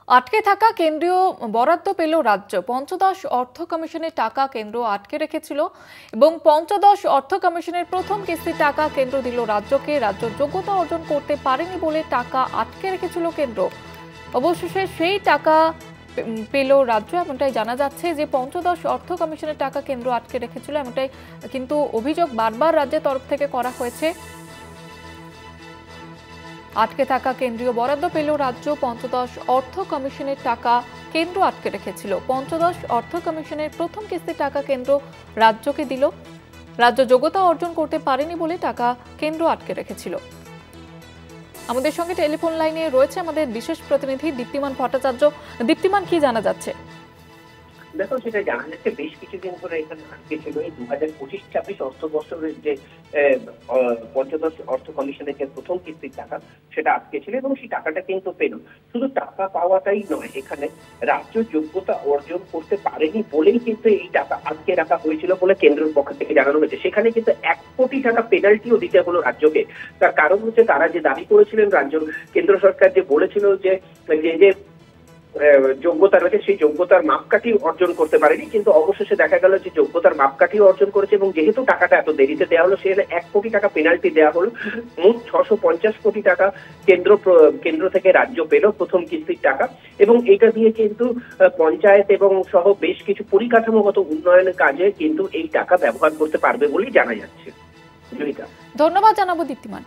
আটকে থাকা কেন্দ্রীয় বরাদ্দ পেল রাজ্য। পঞ্চদশ অর্থ কমিশনের টাকা কেন্দ্র আটকে রেখেছিল এবং পঞ্চদশ অর্থ কমিশনের প্রথম কিস্তির টাকা কেন্দ্র দিল রাজ্যকে। রাজ্য যোগ্যতা অর্জন করতে পারেনি বলে টাকা আটকে রেখেছিল কেন্দ্র। অবশেষে সেই টাকা পেল রাজ্য, এমনটাই জানা যাচ্ছে যে পঞ্চদশ অর্থ কমিশনের টাকা কেন্দ্র আটকে রেখেছিল, এমনটাই কিন্তু অভিযোগ বারবার রাজ্যের তরফ থেকে করা হয়েছে। আটকে থাকা কেন্দ্রীয় বরাদ্দ পেল রাজ্য। পঞ্চদশ অর্থ কমিশনের টাকা কেন্দ্র আটকে রেখেছিল। পঞ্চদশ অর্থ কমিশনের প্রথম কিস্তির টাকা কেন্দ্র রাজ্যকে দিল। রাজ্য যোগ্যতা অর্জন করতে পারেনি বলে টাকা কেন্দ্র আটকে রেখেছিল। আমাদের সঙ্গে টেলিফোন লাইনে রয়েছে আমাদের বিশেষ প্রতিনিধি দীপ্তিমান ভট্টাচার্য। দীপ্তিমান, কি জানা যাচ্ছে? দেখো, যেটা জানা যাচ্ছে বেশ কিছুদিন ধরে এখানে আটকে ছিল এই 2025-26 অর্থ বছরের যে পঞ্চদশ অর্থ কমিশনের যে প্রথম কিস্তির টাকা সেটা আটকে ছিল এবং সেই টাকাটা কিন্তু পেল। শুধু টাকা পাওয়াটাই নয়, এখানে রাজ্য যোগ্যতা অর্জন করতে পারেনি বলেই কিন্তু এই টাকা আটকে রাখা হয়েছিল বলে কেন্দ্রের পক্ষ থেকে জানানো হয়েছে। সেখানে কিন্তু 1 কোটি টাকা পেনাল্টিও দিতে হলো রাজ্যকে। তার কারণ হচ্ছে তারা যে দাবি করেছিলেন, কেন্দ্র সরকার যে বলেছিল যে যোগ্যতা রয়েছে সেই যোগ্যতার মাপকাঠি অর্জন করতে পারেনি, কিন্তু অবশেষে দেখা গেল যে যোগ্যতার মাপকাঠি অর্জন করেছে এবং যেহেতু টাকাটা এত দেরিতে দেওয়া হলো সেখানে 1 কোটি টাকা পেনাল্টি দেওয়া হলো। মোট 650 কোটি টাকা কেন্দ্র থেকে রাজ্য পেল প্রথম কিস্তির টাকা, এবং এটা দিয়ে কিন্তু পঞ্চায়েত এবং সহ বেশ কিছু পরিকাঠামোগত উন্নয়নের কাজে কিন্তু এই টাকা ব্যবহার করতে পারবে বলেই জানা যাচ্ছে। ধন্যবাদ জানাবো দীপ্তিমান।